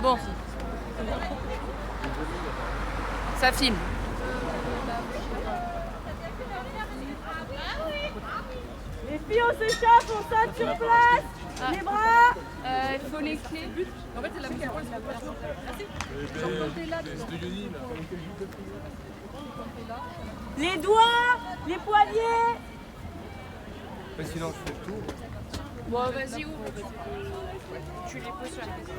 Bon. Ça filme. Les filles, on s'échappe, on saute sur place. Les bras. Il faut les clés. En fait, c'est la question. Les doigts, les poignets. Mais sinon, je fais le tour. Bon, vas-y, ouvre. Tu les poses sur la maison.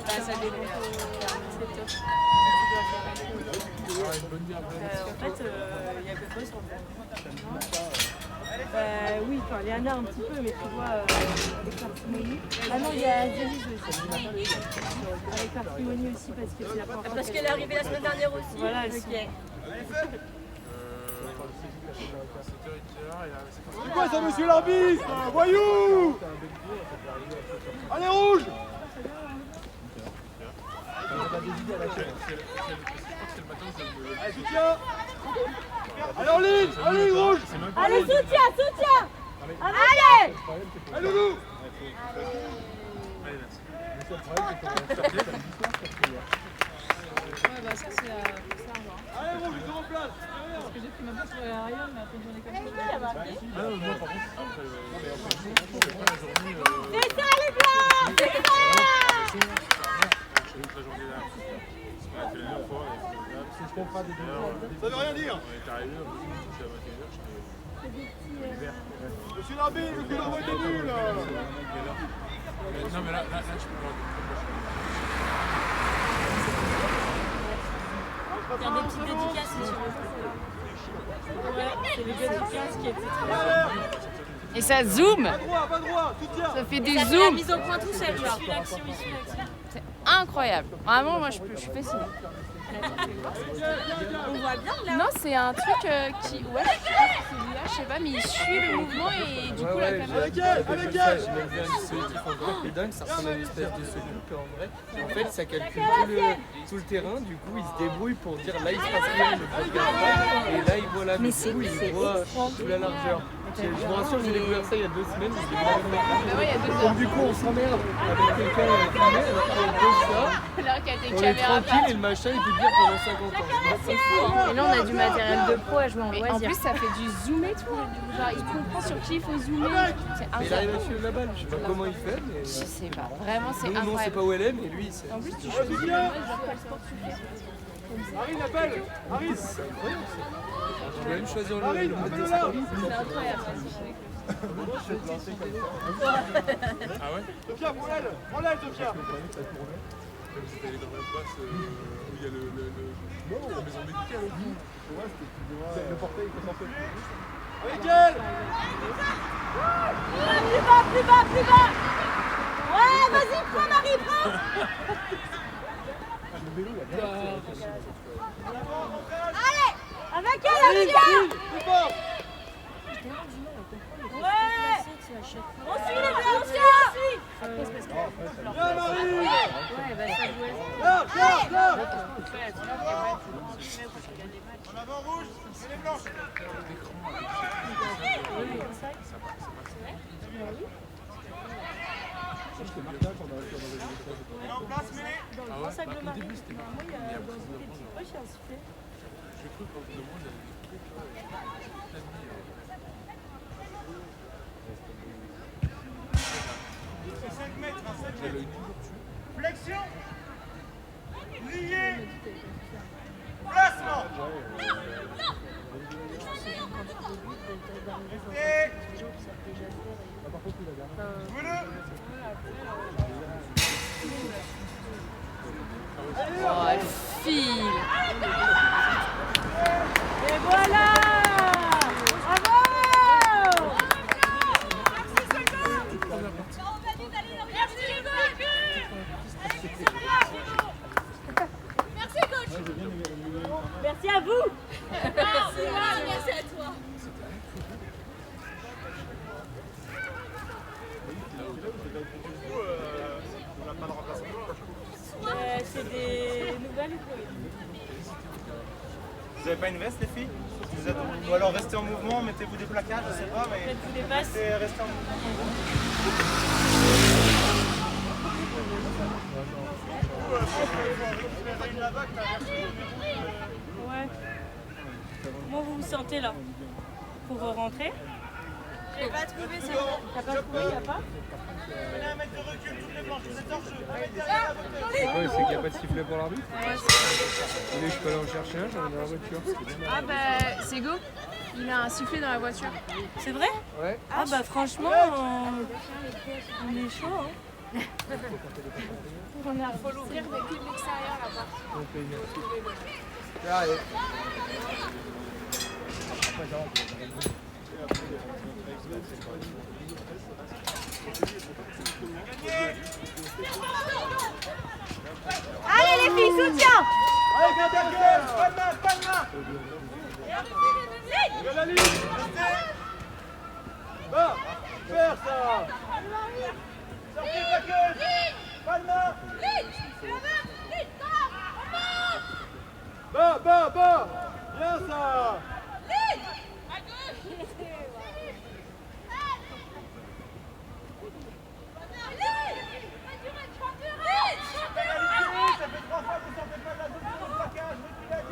Ça dépend. En fait, il y a quelque chose sur le oui, enfin, Léana un petit peu, mais tu vois, avec parcimonie. Ah non, il y a Zélis aussi. Avec parcimonie aussi, parce que c'est la première fois. Parce qu'elle est arrivée la semaine dernière aussi. Voilà, elle Ok. C'est quoi ça, monsieur l'arbitre? Voyou! Allez, rouge! Allez, soutien! Allez, en ligne, rouge! Allez, soutien, soutien. Allez. Allez, loulou! Ouais, bah ça, c'est Allez, rouge, ils sont en place! parce que j'ai pris ma place sur l'aérien, mais après, j'en ai comme ça. C'est ça, les blancs. C'est ça. Ça veut rien dire! Monsieur l'arbitre, le coup d'envoi est nul! Non, mais là, je peux pas. Faire des petites dédicaces si tu veux. Ouais, c'est les dédicaces qui étaient très Et ça zoome. Pas droit, soutien! Ça fait des Ça fait la zooms. mise au point tout seul, genre. C'est incroyable. Vraiment, moi, je suis fascinée. On voit bien là. Non, c'est un truc qui... Ouais, je sais pas si c'est l'IA, je sais pas, mais il suit le mouvement et du coup, la caméra... Avec elle! J'ai même vu un dispositif en vrai qui est dingue, ça ressemble à une espèce de secours en vrai. Et en fait, ça calcule tout le terrain, du coup, il se débrouille pour dire là il se passe rien, le ball regarde pas, et là il voit la mais il voit toute la largeur. Je vous rassure, j'ai découvert ça il y a 2 semaines. Bah ouais, il y a 2 heures. Donc du coup, on s'emmerde avec quelqu'un qui met, alors qu'on pose ça, Alors qu'il y a des on est caméras tranquille et le machin il peut dire pendant 50 ans. C'est fou, hein. Et là, on a du matériel de pro à jouer en Mais en loisir. plus, ça fait du zoomer tout. Genre, il comprend sur qui il faut zoomer. C'est Mais il arrive incroyable. à suivre la balle, je sais pas comment il fait, mais... Je sais pas. Vraiment, c'est Nous, non, c'est incroyable. pas où elle est, mais lui, c'est... En plus, tu choisis genre quel sport tu fais. Harry l'appelle! Harry! C'est incroyable, ça. Tu dois même choisir le Harry, mode de appelle-le là! C'est incroyable. Ah ouais? Sophia, prends-l'aile, Sophia! Vous êtes allé dans la place où il y a la maison médicale. Le portail, il faut s'en faire. Avec elle! Plus bas, plus bas, plus bas. Ouais, vas-y, prends Marie, prends. Allez, avec elle, Olivia. Plus fort! Ouais. On suit les gars, on suit. Viens, Marie! Là, Là! En avant, rouge, et les blanches! Elle est en place, mais... Ah ouais? Bah, au début, c'était bien. Mais après, Ouais, j'ai un sifflet. j'ai cru qu'au bout d'un moment, il y avait des trucs là. C'est 5 mètres, hein, 5 J'avais mètres. une toujours dessus. Flexion! Plié! Placement! Restez! Jouez-le! Oh, elle file. Et voilà. Bravo. Merci à vous. merci à toi. On n'a pas de remplaçant. C'est des nouvelles. Vous avez pas une veste, les filles? Vous êtes... Ou alors restez en mouvement, mettez-vous des placards, je sais pas, mais Faites-vous des passes. restez en mouvement. Ouais. Comment vous vous sentez là? Pour rentrer? J'ai pas trouvé ça. T'as pas trouvé, y'a pas? Venez un mètre de recul, toutes les planches, vous êtes hors jeu. Venez derrière la voiture. Ouais, c'est qu'il n'y a pas de sifflet pour l'arbitre. Vous voulez que je peux aller en chercher un? J'en ai dans la voiture. Ah bah c'est go. Il a un sifflet dans la voiture. C'est vrai? Ouais. Ah bah franchement, on est chaud hein. Faut l'ouvrir depuis l'extérieur là-bas. Allez. Allez les filles, soutien. Allez, garde la gueule, pas de main, pas de main. Regarde la ligne, restez. Va, faire ça. Sortez de la gueule, pas de main. Bas, bien ça. Ça fait 3 fois que vous sortez pas de la zone de plaquage.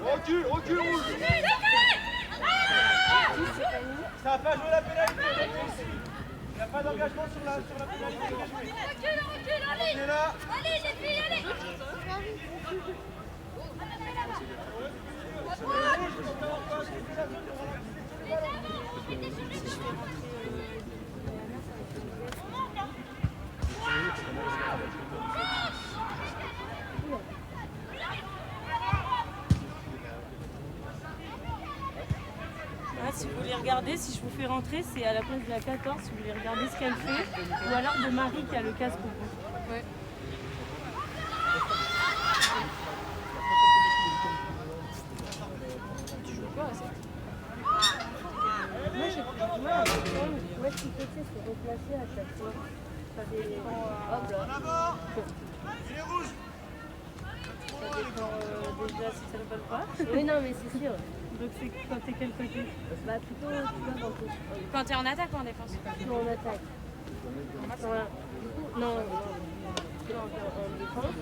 Recule, rouge. Ça n'a pas joué la pénalité, ici. Il n'y a pas d'engagement sur la pénalité qui est jouée. Recule, On est là. allez les filles, allez. Ah, si vous voulez regarder, si je vous fais rentrer, c'est à la place de la 14, si vous voulez regarder ce qu'elle fait, ou alors de Marie qui a le casque au bout. Ouais. Tu joues quoi à ça? Moi, j'ai pris moi, ce qu'il fait, c'est replacer à chaque fois. Ça fait... Hop là. En avant. Il est rouge. Ça dépend déjà si ça ne vole pas. Oui, non, mais c'est sûr. Donc c'est quand t'es quel côté? Bah, plutôt, tu vois, Quand t'es en attaque ou en défense? quand on attaque. Voilà. Non, en défense.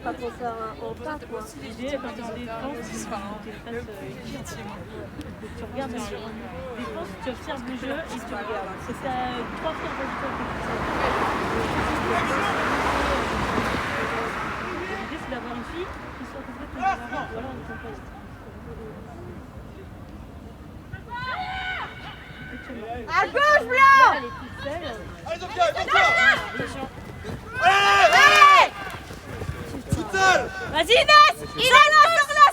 Pas pour faire en pas, quoi. L'idée, quand t'es en défense, c'est que tu regardes le jeu. Défense, tu observes le jeu et tu regardes. C'est ça, 3 fois par jour que tu L'idée, c'est d'avoir une fille qui soit complètement différente. Voilà, on est en poste. À gauche, blanc. Elle est toute seule. Allez, Sophia, attention. Allez. Toute seule. Vas-y, Inès! Il est là,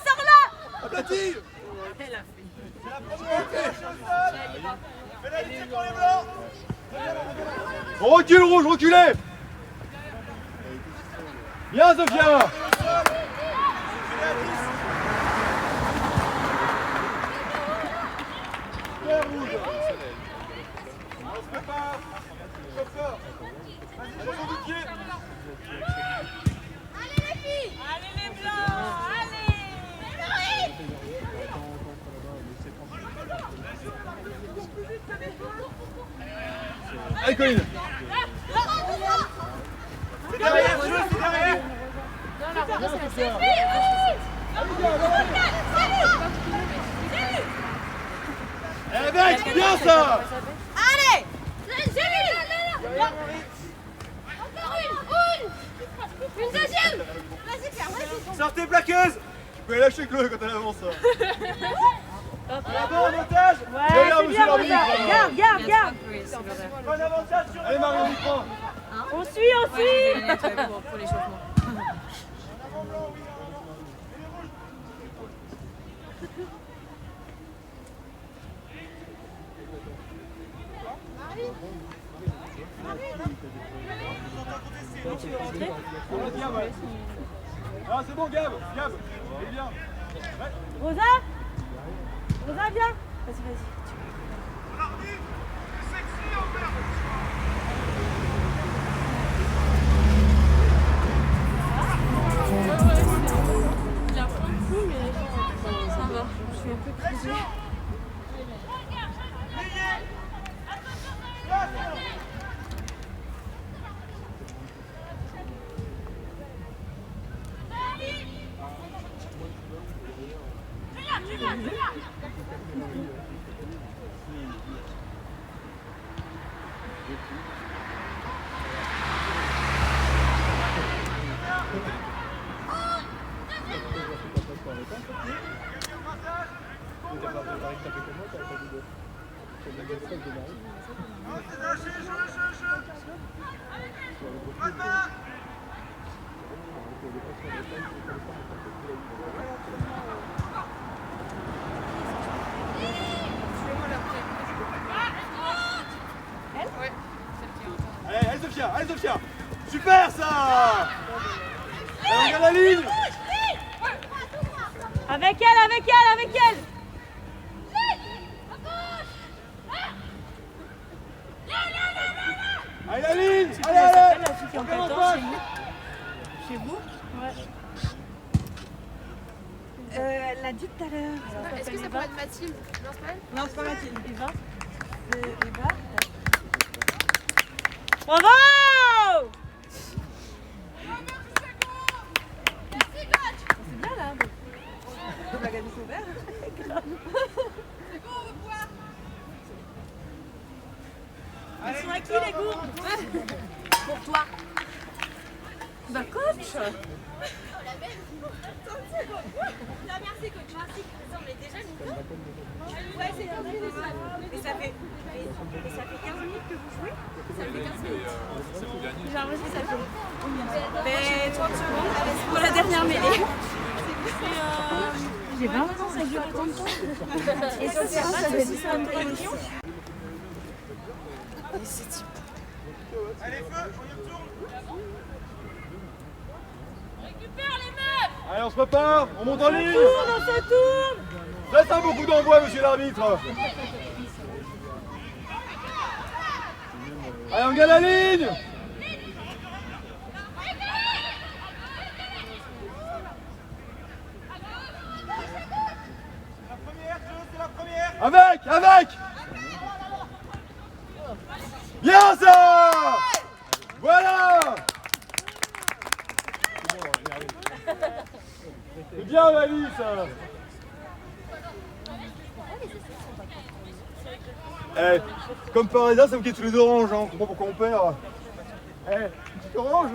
sors-la. Aplatie. C'est la première fois. Pénalité pour les blancs. On recule, rouge, reculez. Bien, Sophia. Bien, rouge. On se prépare. Chauffeur. Vas-y, chauffeur du pied. Allez les filles. Allez, les blancs! Allez! Allez, Colline. C'est derrière, je c'est derrière. Eh ben, bien ça. Allez. J'ai vu. Encore une deuxième. Vas-y, Pierre, vas-y. Sortez, plaqueuse. Tu peux lâcher Chloé quand elle avance. Bravo, en otage. Ouais, Derrière, c'est monsieur bien, l'arbitre. Rosa. Garde! Bon avantage sur Allez, Marie, on y prend. On suit! Pour l'échauffement. Tu veux rentrer? Gab, ouais. Ah, c'est bon, Gab. Gab, il est bien. Rosa? Rosa, viens! Vas-y. Ça va. Allez Sophia, allez Sophia. Super ça. Allez, regarde la ligne. Avec elle. Allez la ligne. C'est Allez, allez. la fille qui est en Regarde 14 en face. chez vous? Ouais. Elle l'a dit tout à l'heure. Est-ce que ça pourrait être Mathilde? Non, c'est pas elle? Non, c'est pas Mathilde. Eva. Eva. Bravo! C'est bien là. On va gagner son verre. Ils sont à qui les gourdes? Pour toi. Bah coach! Merci coach. Merci. On est déjà Nico. Ouais, c'est et ça fait 15 minutes que vous jouez. Ça fait 15 minutes. J'ai l'impression que ça fait. Mais 30 secondes pour la dernière mêlée. J'ai 20 ans, ça dure autant de temps. Et sur le terrain, ça fait 10 minutes. Allez feu, on y retourne. Allez, on se prépare, on monte en ligne. On se tourne! Laisse un beaucoup d'envoi, monsieur l'arbitre. Allez, on gagne la ligne. Avec. Bien ça. Voilà. C'est bien Malice. Eh, comme par hasard, ça vous quitte tous les oranges, hein. Je comprends pas pourquoi on perd. Eh, une petite orange.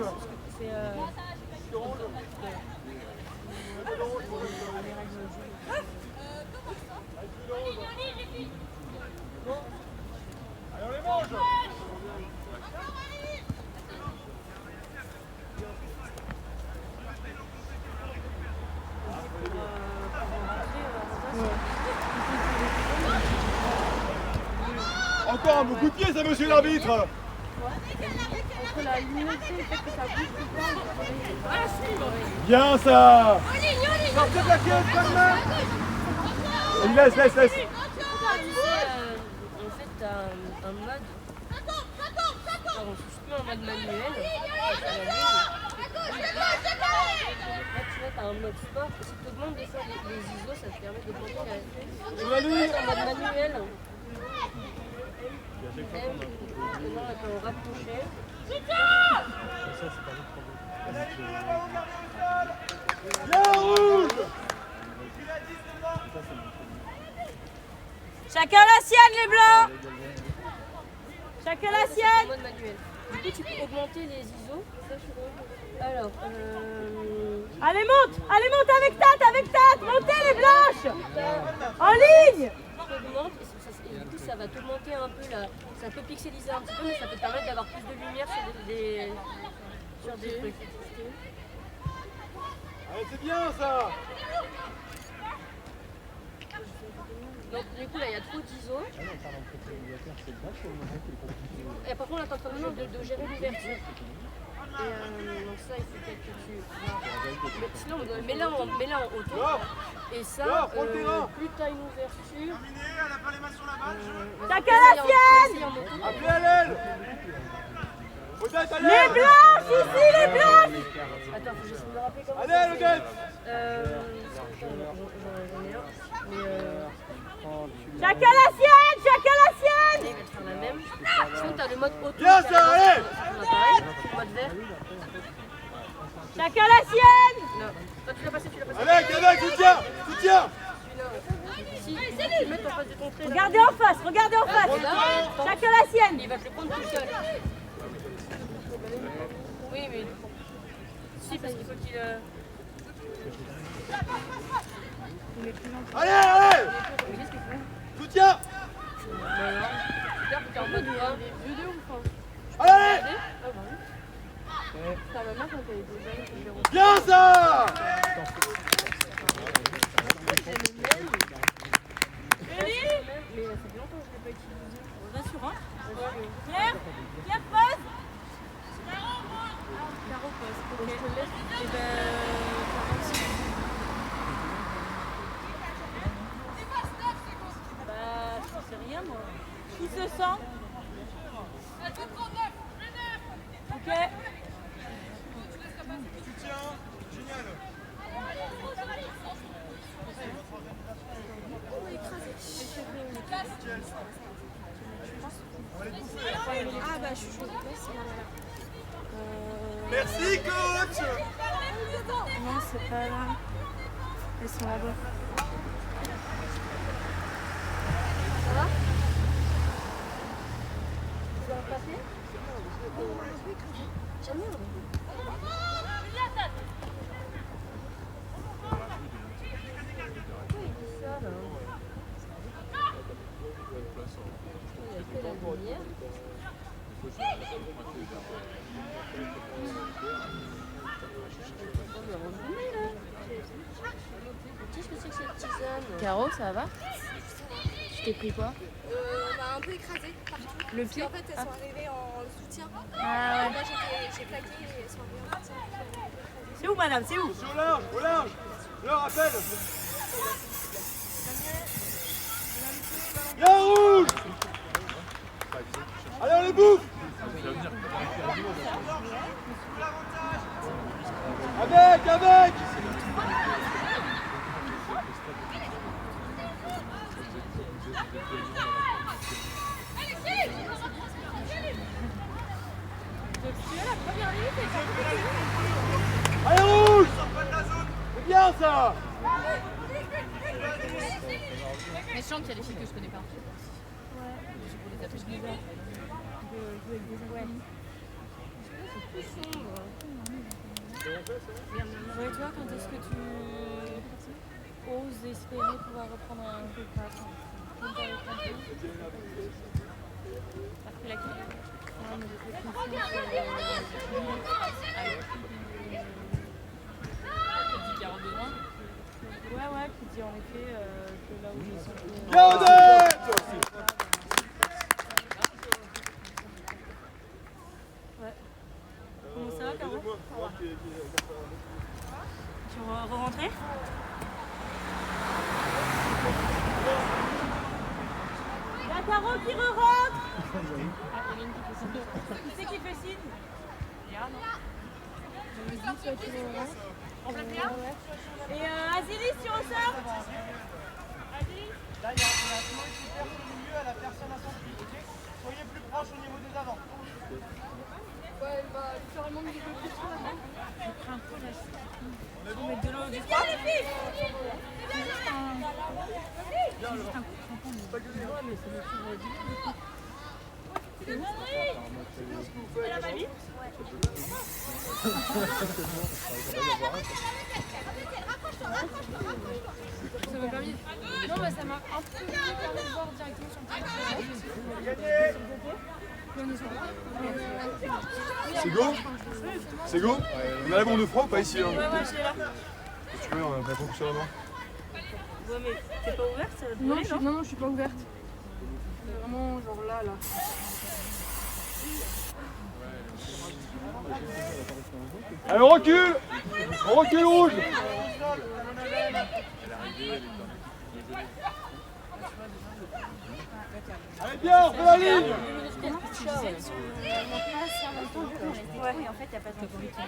Allez, on les mange. Encore un beau coup de pied, ça, monsieur l'arbitre. Entre la limite et le fait que ça bouge tout le temps. Bien ça. Sortez de la caisse, pas de main. Laisse. En fait, t'as un mode. Alors, on touche plus en mode manuel. Là, tu vois, t'as un mode sport. Si tu augmentes des fois les ISO, ça te permet d'augmenter en mode manuel. Maintenant, on peut rapprocher. Bien rouge. Chacun la sienne, les blancs! Chacun la En sienne! mode manuel. Du coup, tu peux augmenter les ISO. Alors, Allez, monte avec Tate! Montez les blanches! En ligne! tu augmentes et du coup, ça va t'augmenter un peu là. Ça peut pixeliser un petit peu, mais ça peut te permettre d'avoir plus de lumière sur des trucs. Allez, c'est bien ça. Donc, du coup, là, il y a trop d'ISO. Et par contre, là, t'es en train de gérer l'ouverture. Et donc ça, il faut peut-être que tu... Mais sinon, mets-la en auto. Et ça, plus tu as une ouverture... Chacun la sienne! Appelez à l'aile. Les blanches ici, les blanches! Attends, faut que j'essaie de me rappeler comment Allez, le gars. j'en ai un. Mais Chacun la sienne! il va te faire la même. Sinon, tu as le mode auto. Bien ça, allez. Mode vert. Chacun la sienne! Non. Toi, tu l'as passé. Avec, soutiens. Celui-là. Si tu le mets en face de ton trait, là, Regardez en face, regardez en face. Chacun la sienne. il va te le prendre tout seul. Oui, mais. Si, parce qu'il faut qu'il. Allez, allez! Soutien! T'es en mode 1, 2 ou pas? Allez! Ta maman, quand elle était jeune, elle avait Bien ça! mais ça fait longtemps que je l'ai pas utilisé. On va sur un. Pierre, Pierre pose. Caro pose. Ok. Je te le laisse. Et ben, 46. Bah, je sais rien moi. Qui se sent? Ok. Soutien, génial! Ah bah je suis chaude. Merci coach! Non, c'est pas là. Elles sont là-bas. Qu'est-ce que c'est que cette tisane? Caro, ça va? Tu t'es pris quoi? On m'a un peu écrasé partout. Le pied? En fait, elles sont arrivées en soutien. Ah ouais. Moi, j'ai plaqué et elles sont arrivées en soutien. C'est où madame? C'est où? Au large, au large! Leur rappel! Bien rouge! Allez, on les bouffe! Avec, avec! Allez, rouge! C'est bien ça! Mais je sens qu'il y a des filles que je connais pas. Ouais, toi, quand est-ce que tu oses espérer pouvoir reprendre un peu de passe? T'as pris laquelle? Ouais, mais j'ai fait confiance. Ouais, qui dit en effet que là où je sens que... Bien, Odette! Ouais. Comment ça va, Caro? Tu veux re-rentrer? Il y a Caro qui re-rentre! Qui c'est qui fait signe? Et Azilis, tu ressors? Là, il y a un super au milieu à la personne à son pied, ok? Soyez plus proche au niveau des avants. Ouais, elle va littéralement me dire plus sur la main. On met de l'eau du froid? Elle a mal mis? Ça m'a permis. Non, bah ça m'a un peu permis de voir directement sur le téléphone. C'est go? C'est go? On a la bombe de froid ou pas ici? Hein? Ouais, je l'ai là. Tu veux, on a pas beaucoup sur la main. Ouais, mais t'es pas ouverte, ça va te Non, brûler, non? non, je suis pas ouverte. C'est vraiment genre là. Allez, on recule! On recule rouge! Allez bien, on fait la ligne!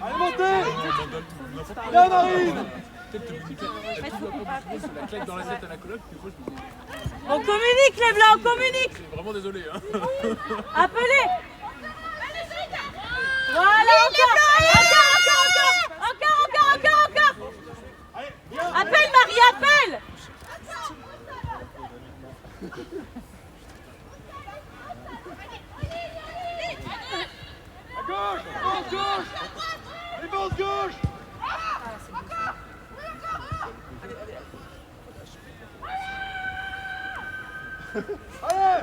Allez, montez! Bien, Marine! La claque dans la tête à la coloc, puis moi je me dis, On communique les blancs, on communique! je suis vraiment désolé. Hein. Appelez! Voilà, encore! Encore! Appelle Marie, appelle! Gauche. Défense gauche. Défense gauche. Allez.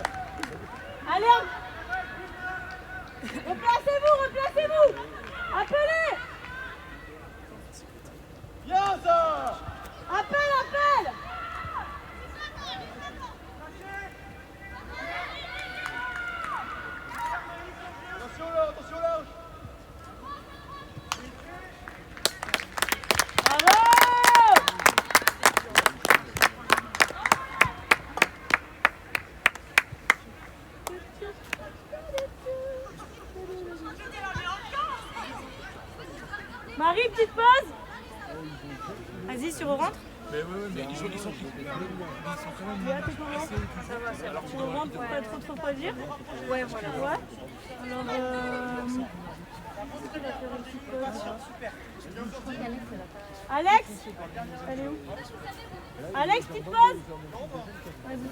Allez, replacez-vous, replacez-vous. Appelez. Bien ça. Appel, appel. Attention là, attention là. Marie, petite pause. Vas-y, sur au rentre. Mais ouais, mais ils sont quand même assez. Sur au rentre pour pas trop agir. Ouais, voilà. Ouais. Alors, Alex, elle est où? Alex, petite pause. Vas-y.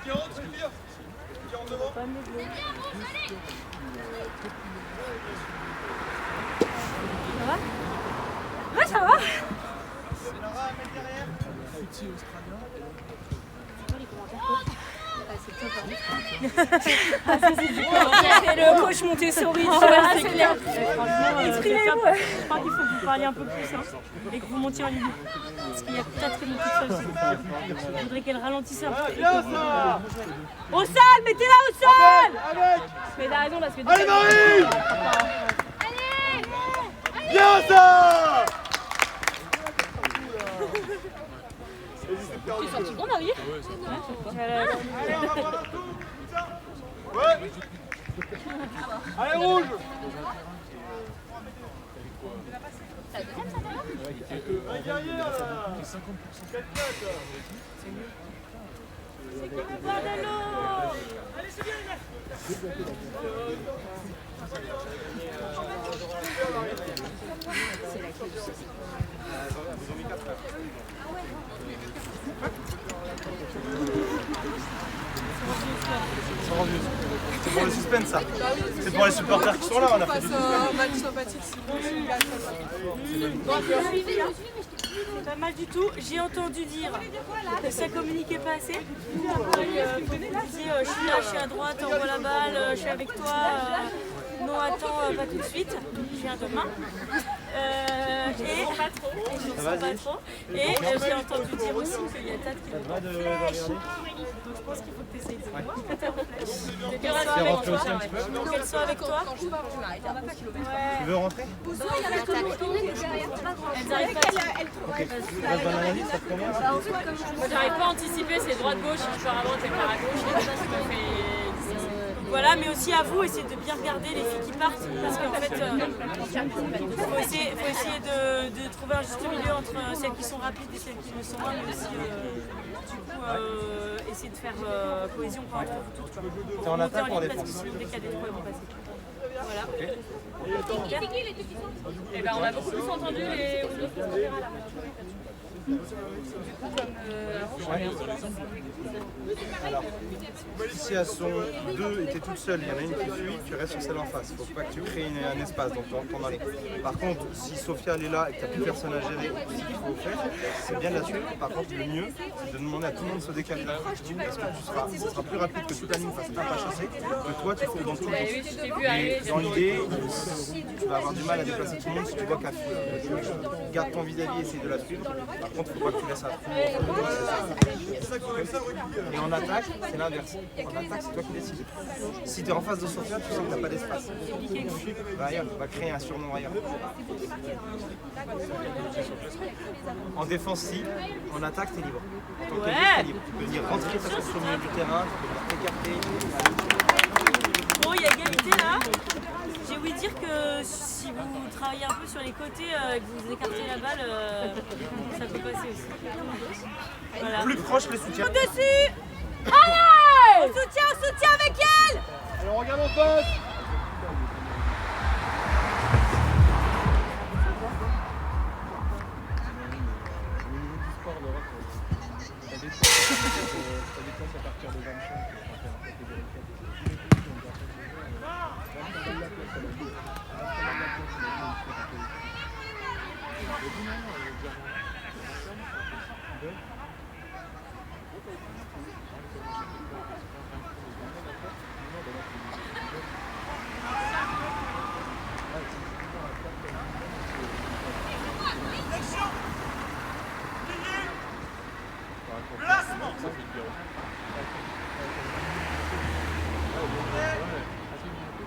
Qui rentre, c'est pire. Qui rentre devant. Ça va? Ouais, ça va. C'est le coach Montessori. C'est bien. Exprimez-vous. Je crois qu'il faut que vous parliez un peu plus et que vous montiez en ligne. Parce qu'il y a peut-être une toute seule. Je voudrais qu'elle ralentisse un peu. Bien ça. Au sol, mettez-la au sol. Avec. Mais t'as raison parce que. Allez Marie. Bien ça. Tu es sorti bon, Marie? Allez, on va voir un tour. Ouais. Allez, rouge. Allez, derrière là. 50%. Allez, c'est bien, les gars. C'est pour le suspense ça. C'est pour les supporters qui sont là, on a fait du Pas mal du tout. J'ai entendu dire que ça communiquait pas assez. Vous disiez je suis là, je suis à droite, envoie la balle, je suis avec toi. Non, attends, pas tout de suite. Je viens demain. Et j'ai entendu dire aussi qu'il y a Tad qui est en flèche. Donc je pense qu'il faut que tu essayes de voir. Qu'elle soit avec toi. Tu veux rentrer? Elles n'arrivent pas. Moi, j'arrive pas à anticiper, c'est droite-gauche, je pars à droite et je pars à gauche, et ça me fait. Voilà, mais aussi à vous, essayez de bien regarder les filles qui partent, parce qu'en fait, il faut essayer de trouver un juste milieu entre celles qui sont rapides et celles qui le sont moins, mais aussi, du coup, essayer de faire cohésion entre vous toutes. T'es en attaque ou en Parce défense? que sinon, dès qu'il y a des trois, ils vont passer. Voilà. Et ben, on a beaucoup plus entendu les autres caméras là. Alors, si elles sont deux et t'es toute seule, il y en a une qui fuit, tu restes sur celle en face. Faut pas que tu crées un espace dans ton allée. Par contre, si Sophia elle est là et que t'as plus personne à gérer, ce qu'il faut faire, c'est bien de la suivre. Par contre, le mieux, c'est de demander à tout le monde de se décaler. Parce que ce sera plus rapide que toute la ligne fasse un pas chassé, que toi tu cours dans tout le temps. Et dans l'idée, tu vas avoir du mal à déplacer tout le monde si tu vois qu'à garde ton vis-à-vis, essaye de la suivre. Par contre, faut pas que tu laisses un trou. Et en attaque, c'est l'inverse. En attaque, c'est toi qui décides. Si tu es en face de Sophia, tu sens que tu n'as pas d'espace. Va ailleurs, va créer un surnom ailleurs. En défense, si. En attaque, tu es libre. En tant qu'ailier, tu es libre. Tu peux venir rentrer ta course au milieu du terrain, tu peux venir t'écarter. Bon, il y a égalité là. J'ai ouï dire que si vous travaillez un peu sur les côtés et que vous écartez la balle, ça peut passer aussi. Voilà. Plus proche, les soutiens. Au-dessus. Allez, on soutient avec elle. Alors regarde en face. Allez,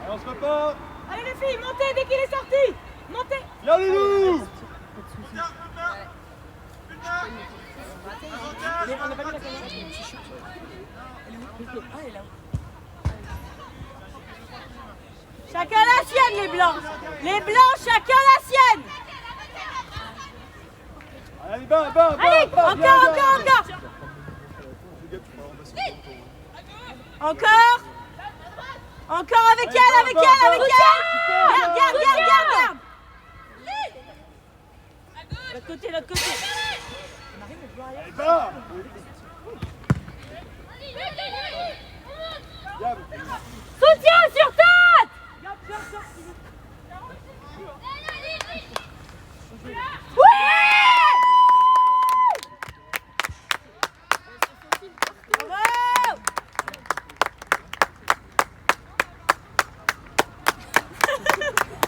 on se prépare. Allez les filles, montez dès qu'il est sorti. Montez. Viens les loups. Chacun la sienne les blancs. Les blancs, chacun la sienne. Allez, bas, bas, bas. Allez, bas, encore, bien, encore, bien. encore. Encore. Encore avec elle, avec elle, avec elle. Garde, garde, garde, garde, garde. L'autre côté, l'autre côté. Allez, bas. Bien. Soutien sur tête. Oui. Bravo.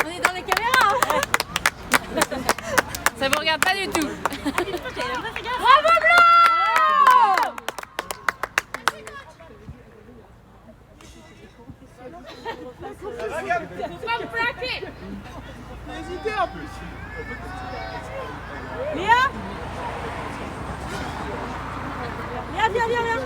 On est dans les caméras. Ça vous regarde pas du tout. Bravo Blanc. Hésitez en plus. Léa. Léa, viens, viens, viens.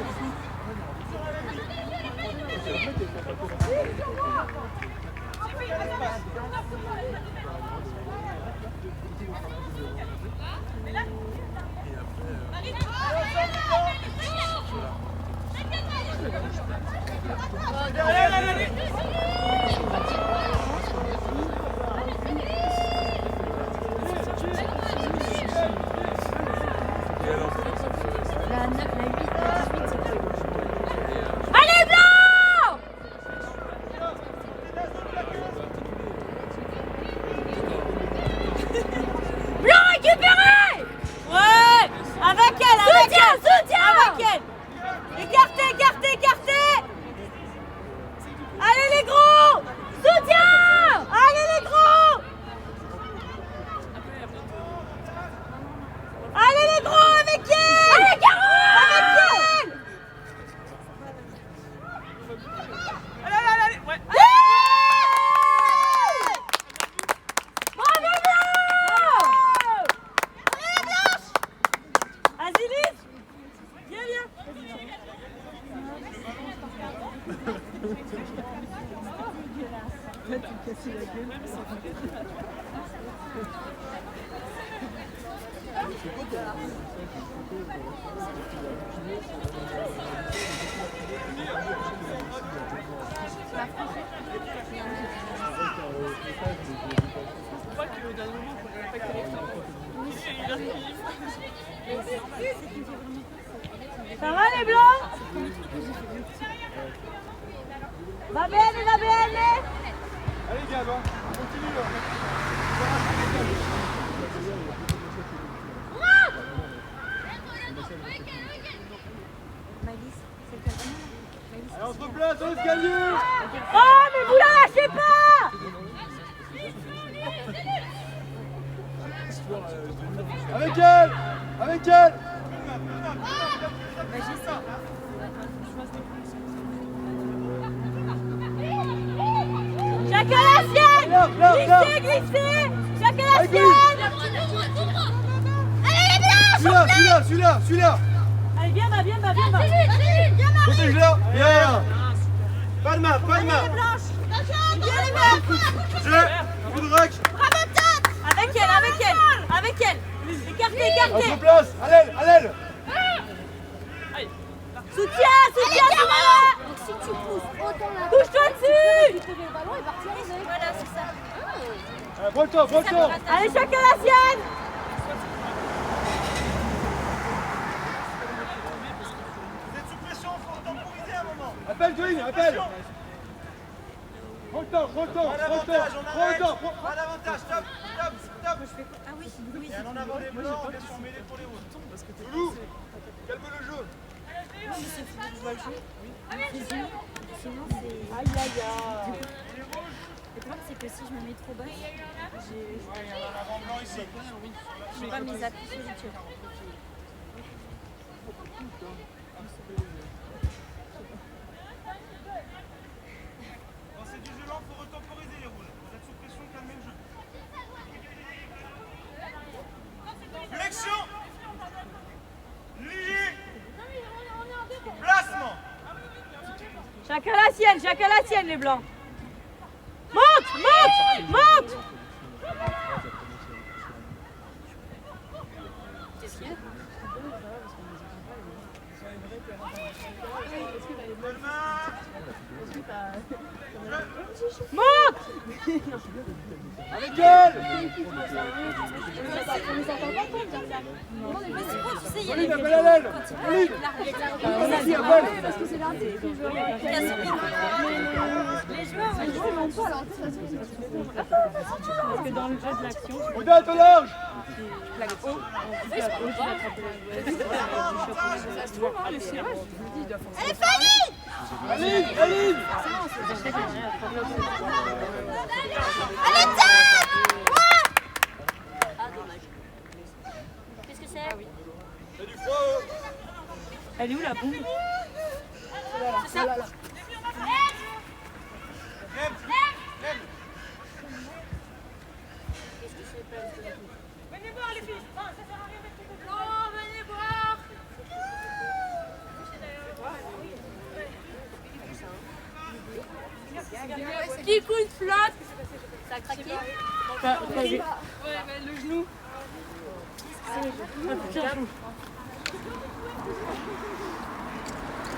Allez Blanc. Blanc récupéré. Ouais. Avec elle, avec elle. Soutien. Avec elle. Écartez, écartez, écartez. Allez les gros. Soutien. Allez les gros. Allez les gros avec elle. Allez Caro. Avec elle. Ouais. Bravo Blanc. Allez Blanche. Azilis. Viens, viens. Ça va les blancs? Va bene, va bene. Allez, viens, va. Continue. Allez, on se replace dans l'escalier. Oh, mais vous la lâchez pas. Avec elle. Avec elle. Chacun la sienne. Glissez, glissez. Chacun la sienne. Allez les blancs. Celui-là. Allez, viens, va, viens, va, viens, va. Protège-la. Bien. Pas de main, pas de main. Les blanches. Viens les verts. Jeu. Coup de rack. Bravo Tante. Avec elle, avec elle. Avec elle. Écartez, On écartez. se place. À l'aile, à l'aile. Soutien, soutien, soutien. Donc si tu pousses autant la Touche-toi dessus. récupérer le ballon et partir avec. Voilà, c'est ça. Prends-le temps. Allez, chacun la sienne. Appelle Twin, appelle. Retour. Pas d'avantage, stop. Ah oui, oui. Et un en avant les blancs, on est sur mêlée pour les rouges. Loulou, calme le jeu. Non, mais c'est fou, je vois le jeu. Sinon, c'est. Aïe. Le problème, c'est que si je me mets trop bas, Il y en a un avant blanc ici. je n'ai pas mes appuis sur le tir. Quand c'est du jeu lent, il faut retemporiser les rouges. Vous êtes sous pression, calmez le jeu. Flexion. Lié. Placement. Chacun la sienne, les blancs. Monte. Qu'est-ce qu'il y a? Avec elle. Mais c'est quoi, tu sais, il y a Pauline, les appelle à l'aile. Pauline. Vas-y, appelle. Les joueurs, Parce que dans le jeu de l'action, Oda, à ton large. Aline. Ah, dommage. Qu'est-ce que c'est? C'est du froid. elle est où la bombe? C'est ça? Qu'est-ce qui s'est passé? venez voir les filles. Non, ça sert à rien d'être trop blanc, venez voir. Petit coup de flotte. Ça a craqué? Le genou.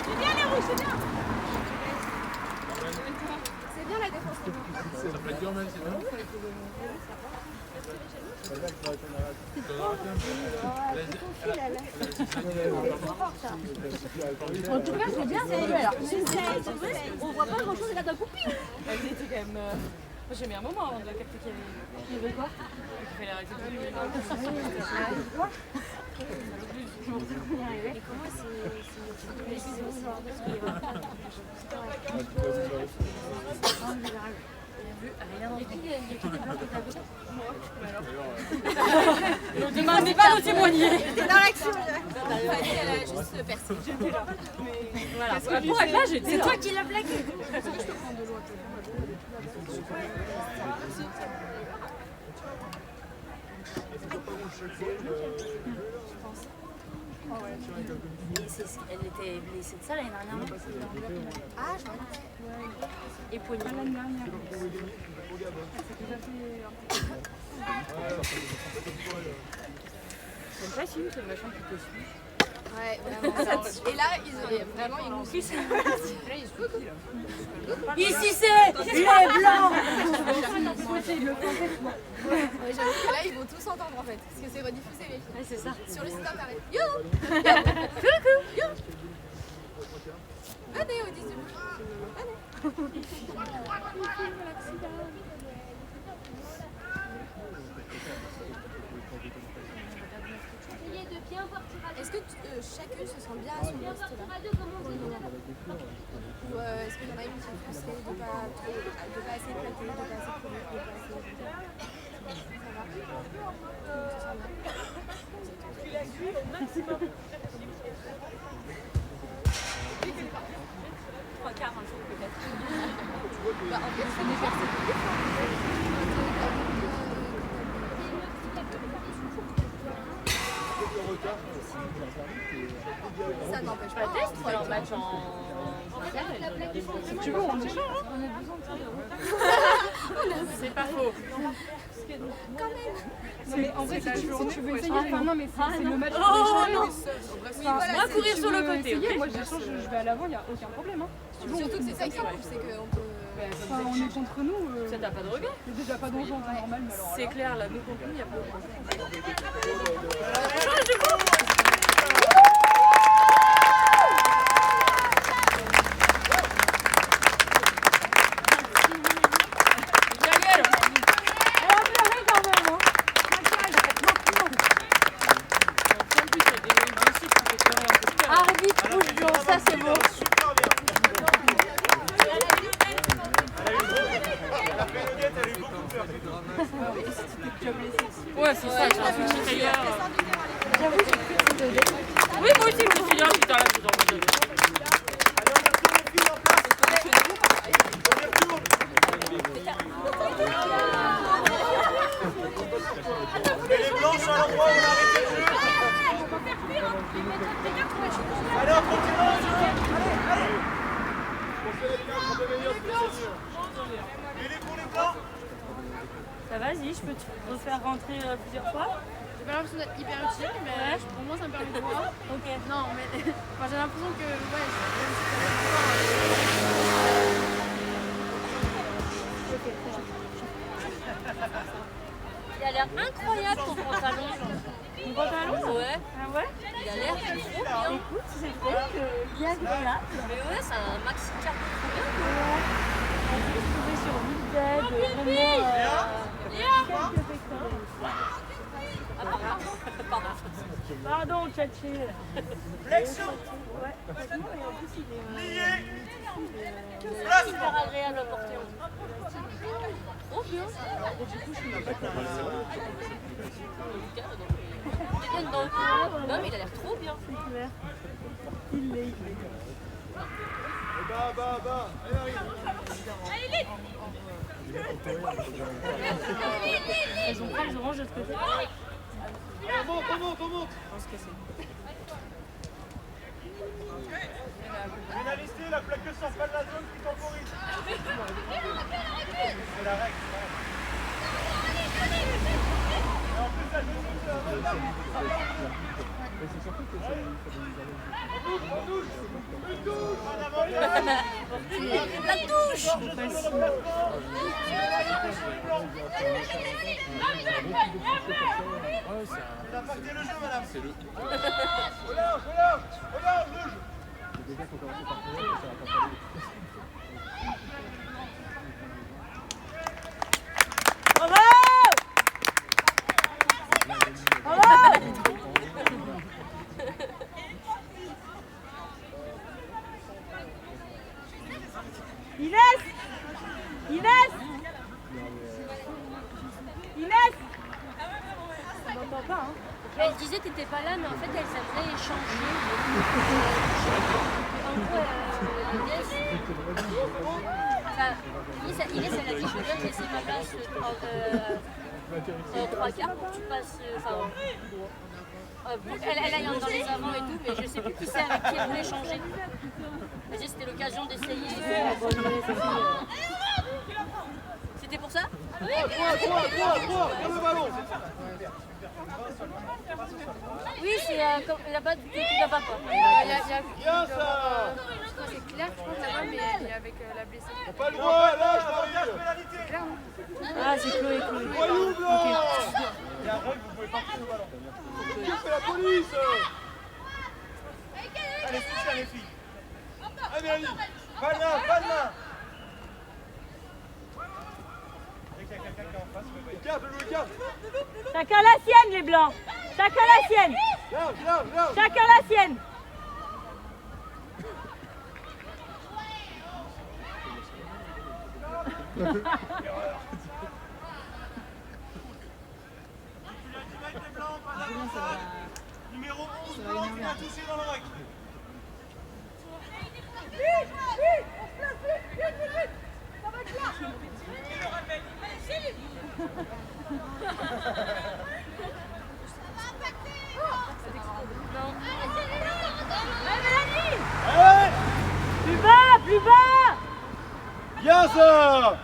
C'est bien les rouges, c'est bien. C'est bien la défense. Ça peut être dur, même, c'est bien. En tout cas, c'est bien. On voit pas grand chose là d'un coup. Elle était quand même. Moi j'ai mis un moment avant de capter qu'il y avait quoi. Il fallait arrêter de lui. Et comment Ne demandez pas de témoigner. T'es dans l'action. Elle a juste percé. Voilà. Pour être là, j'étais C'est là. toi qui l'as plaqué. Elle était blessée de ça l'année dernière, non? Ah, je vois. Et poignée. Ouais, vraiment. Et là, vraiment, ils nous suivent. Ici c'est les blancs. Ouais, j'avoue que là, ils vont tous entendre en fait. Parce que c'est rediffusé, les filles. Ouais, c'est ça. Sur le site internet. Yo! Coucou! Yo! Venez au 18. Est-ce que chacune se sent bien à son poste là? Ou est-ce qu'il y en a une qui est frustrée de pas assez éclater, de pas assez courir, de pas assez... Trois quarts un jour peut-être. Bah, en fait, c'est déjà ça n'empêche pas. Peut-être leur match en. Si tu veux, on échange. C'est pas faux. Mais en vrai, si tu veux essayer, non, mais c'est le match. Oh non. Moi courir sur le côté. ok. Moi, j'échange, je vais à l'avant, il n'y a aucun problème. Hein. Surtout que c'est ça qui est cool, c'est qu'on peut... Enfin, on est contre nous. Ça t'as pas de regret. Il n'y a déjà pas d'enjeu en temps normal, mais alors. C'est clair, là, nous contre nous, il y a pas de Ouais, c'est ça, c'est un petit tailleur. J'avoue, j'ai cru que c'était Odette. Oui, moi aussi, je me suis dit, ah putain, là, je suis dans le jeu. Et les blanches à l'endroit où on a arrêté le jeu. Allez, on continue le jeu. Allez. Et pour les blancs. Ça vas-y, je peux te refaire rentrer plusieurs fois. J'ai pas l'impression d'être hyper utile, mais pour moi ça me permet de voir. Ok. Non, mais enfin, j'ai l'impression que ouais, Il a l'air incroyable ton pantalon. Mon pantalon? Ouais. Ah ouais? Il a l'air trop bien. Écoute, c'est vrai que bien agréable. Mais ouais, c'est un maxi carton trop bien. En plus, je trouvais sur Vinted vraiment quelques vecteurs. Pardon, Tchatché. Flexion. Ouais, franchement, et en plus, il est Lié. Super agréable à porter. Oh bien. Et du coup, je suis dans le courant. Non, mais il a l'air trop bien. c'est clair. Il l'est. Bah. Elle arrive. Elles ont pris les oranges de l'autre côté. Remonte. Pénalisté, la plaque sort pas de la zone qui temporise. C'est la règle. Et en plus, la deuxième, c'est la bonne. On touche. Une touche. La touche. T'as parti le jeu, madame. C'est le Regarde, rouge. Bravo! Inès! On m'entend pas, hein? Elle disait que t'étais pas là, mais en fait, elle s'aimerait échanger. En gros, Inès, elle a dit que je viens te laisser ma place en 3 quarts pour que tu passes. Pour qu'elle aille dans les avants et tout, mais je sais plus qui c'est avec qui elle voulait échanger. Elle disait que c'était l'occasion d'essayer. C'était pour ça? Prends le ballon. Oui, c'est là-bas du là-bas quoi. Bien ça. c'est clair, je pense là-bas, mais il est avec la blessée. Pas le droit, là, je m'arrive. Ah, c'est Chloé. Voyou blanc. Il y a un règle, vous pouvez pas prendre le ballon. C'est la police. Allez, pousse les filles. Allez, allez. Pas de main. Dès qu'il y a quelqu'un qui est en face, écarte. Chacun la sienne, les blancs. Chacun la sienne. Viens. Chacun la sienne. Numéro 11 blanc qui va toucher dans le rack. Ça va être là. Plus bas. Bien ça.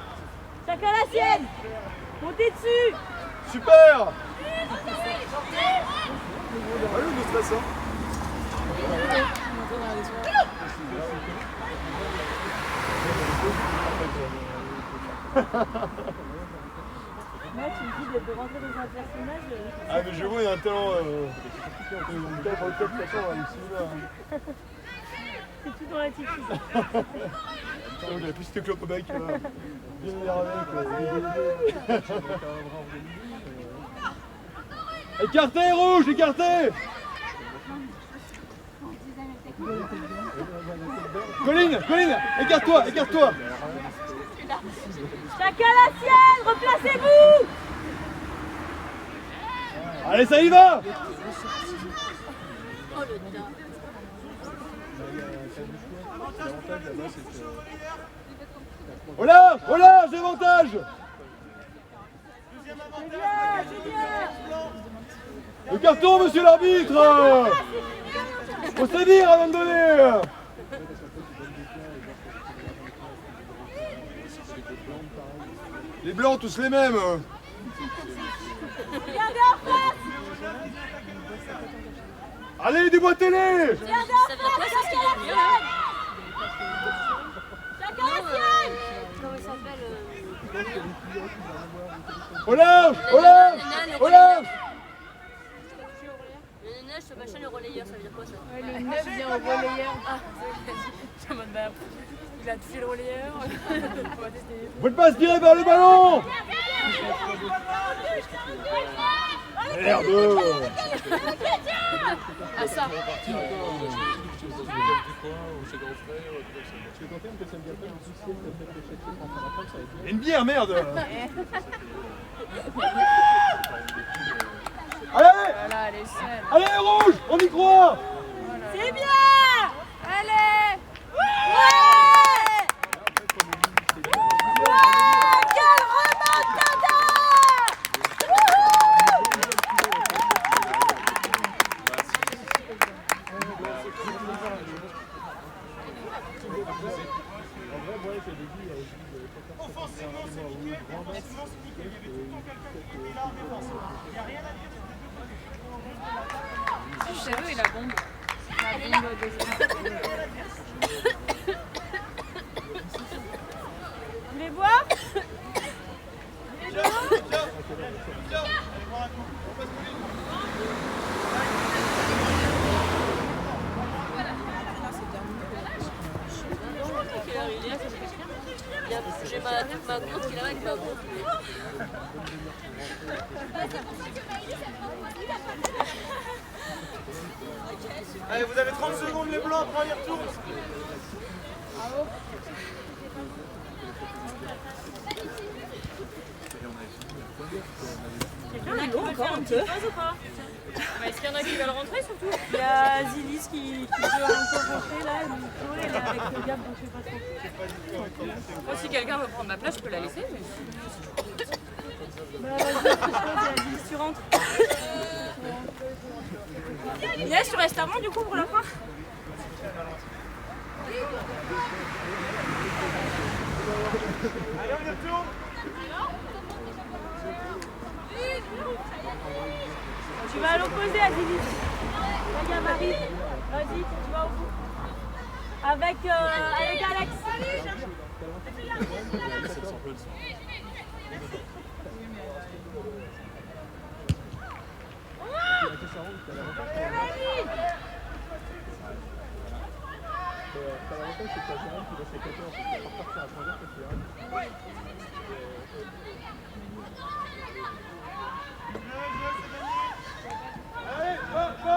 Chacun la sienne. Montez dessus. Super. Allez, on stresse, hein. Moi, tu me dis de rentrer dans un personnage. Ah, mais je vois, il y a un talent. C'est tout dans l'attitude. Il a plus de clope au bec. Bien énervé. Écartez, rouge, écartez. Colline, écarte-toi. Chacun la sienne, replacez-vous. Allez, ça y va! Oh le dingue. Oh là, j'ai avantage! Le carton, monsieur l'arbitre! Faut sévir avant de donner! Les blancs, tous les mêmes! Allez, du bois télé! Ça va pas, c'est ce qu'il y a de mieux. Comment il s'appelle Au large! Le neige, ce machin, le relayeur, ça veut dire quoi ça? Le 9 vient au relayeur. Ah, c'est en mode, bah, il a touché le relayeur. On va tester. Vous pouvez pas aspirer vers le ballon! Merde! Ah ça. Une bière, merde! Allez! Voilà, elle est saine. Allez, rouge! On y croit! C'est bien! Allez! Quelle remontada! Je savais, il a bombe. La bombe de Vous voulez boire? J'ai ma compte qui est là avec ma compte. Allez, vous avez 30 secondes les blancs, premier retour. Quelqu'un qui veut faire une petite pause ou pas? Est-ce qu'il y en a qui veulent rentrer surtout? Il y a Zilis qui veut encore rentrer là, Nico, elle est avec le gars, donc je sais pas trop. Moi, si quelqu'un veut prendre ma place, je peux la laisser. Mais... Bah vas-y, je propose, il y a Zilis, tu rentres. Inès, tu restes avant du coup pour la fin? Allez, on y retourne! Tu vas à l'opposé à Zilis. Regarde Marie, vas-y, tu vas au bout. Avec Alex. Allez, va!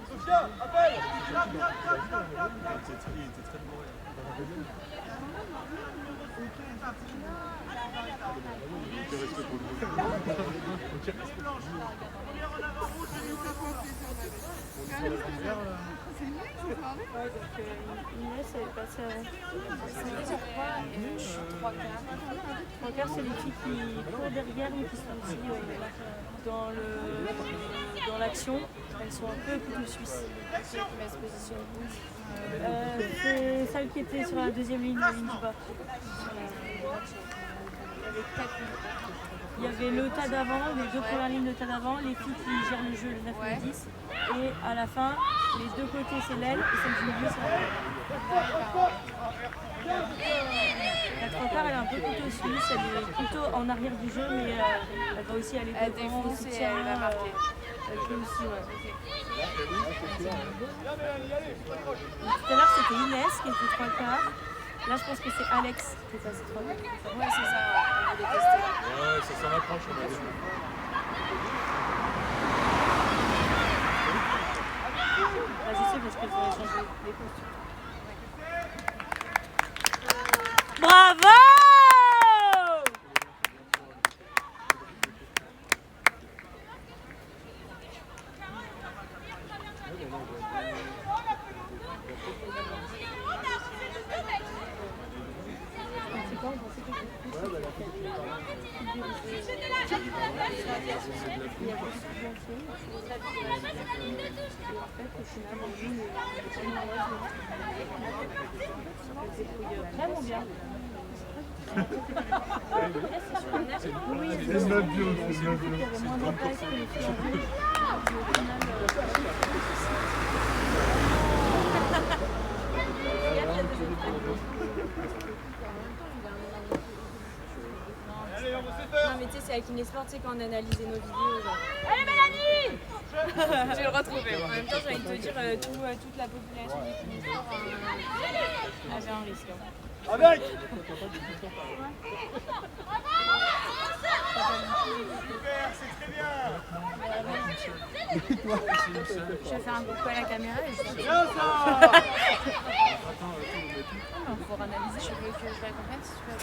Sophia, appelle! Inès, elle est passée avant. Je suis 3 quarts. 3 quarts, c'est les filles qui courent derrière, mais qui sont aussi dans l'action. Elles sont un peu couteau suisse. Mais elle se positionne où? C'est celle qui était sur la deuxième ligne, la ligne du bas. Il y avait le tas d'avant, les deux premières lignes de tas d'avant, les filles qui gèrent le jeu, le 9 et le 10. Et à la fin, les deux côtés c'est l'aile et celle du milieu c'est la tête. La 3 quarts elle est un peu couteau suisse, elle est plutôt en arrière du jeu mais elle va aussi aller Elle devant, défonce et soutien, elle va marquer. elle peut aussi, ouais. Tout à l'heure c'était Inès qui était 3 quarts. Là je pense que c'est Alex qui est passé 3 quarts. Ouais, c'est ça, on va les tester. Ouais, ça s'en approche, on va aller. Vas-y, c'est parce qu'elles ont échangé les costumes. Bravo! Vraiment bien. Oui, C'est le même bio, c'est le même bio. il y avait moins d'impact que les filles en rouge. Au final, Non mais tu sais c'est avec Inesport, tu sais quand on analysait nos vidéos genre. Allez Mélanie! Je vais le retrouver. En même temps j'ai envie de te dire toute la population d'Inesport avait un risque. Avec! Super, c'est très bien! Je vais faire un coucou à la caméra et je vais Bien ça! pour analyser, je veux que je la comprenne si tu veux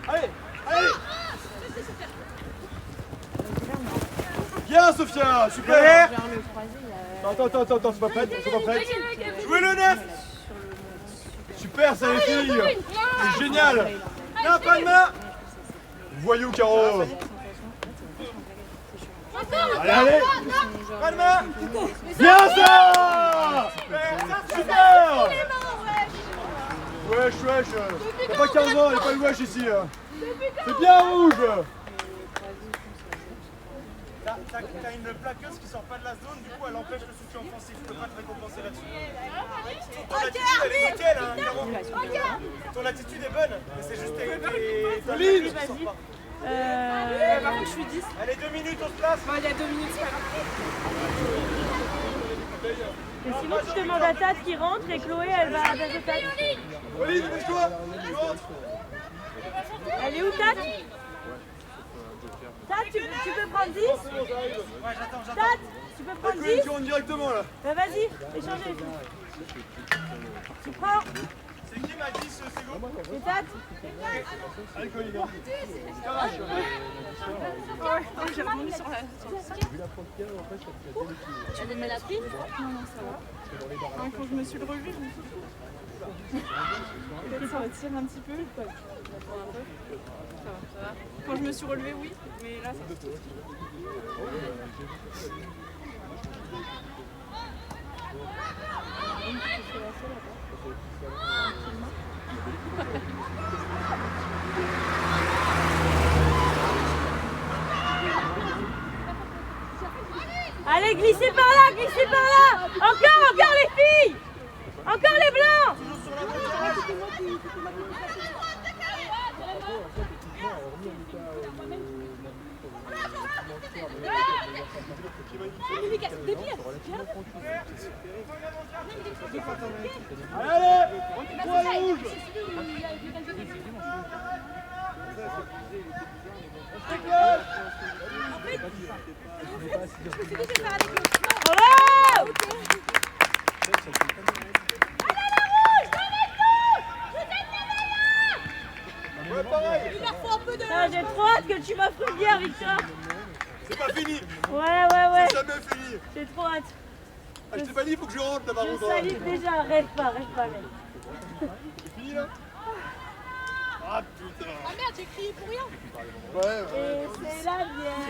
avec Allez! Allez! Bien Sophia! Super! Attends, c'est pas prête, c'est pas prête. Jouez le 9! Super ça les filles! C'est génial! Viens, pas de main! Voyou Caro! Allez, allez! Pas de main! Bien ça! Super! Wesh, wesh! Y'a pas 15 ans, y'a pas de wesh ici! C'est bien rouge! T'as une plaqueuse qui sort pas de la zone, du coup elle empêche le soutien offensif. Je peux pas te récompenser là-dessus. Ton attitude elle est nickel, hein, Caro. Ton attitude est bonne, mais c'est juste tes lignes qui sortent pas. Par contre je suis 10. Allez, 2 minutes, on se place. Bon, il y a 2 minutes, c'est pas grave. et sinon, tu demandes à Tat qui rentre et Chloé, elle va à la place de Tat. Oli, dépêche-toi. Tu rentres. Elle est où Tat? Tat, tu peux prendre 10? Ouais, j'attends. Tat, tu peux prendre 10? Tu rentres directement là. Bah vas-y, échangez. Tu prends. C'est qui m'a dit ce c'est go? Et Tat? Allez, Colline. J'ai rebondi sur la. Tu veux mettre la prise? Non, ça va. Quand je me suis relevé, je me suis dit. Peut-être ça retire un petit peu. Ça va. Quand je me suis relevée, oui, mais là, ça va. Allez, glissez par là, glissez par là. Encore les filles. Encore les blancs. Allez, prends la rouge. Bravo. Ouais, pareil. Ah, j'ai trop hâte que tu m'offres une bière, Victor. C'est pas fini. Ouais. C'est jamais fini. J'ai trop hâte. Ah, je t'ai pas dit, il faut que je rentre là-bas. Je salive déjà, rêve pas, mec. C'est fini là? Ah putain. Ah merde, j'ai crié pour rien. Ouais. Et c'est la bière.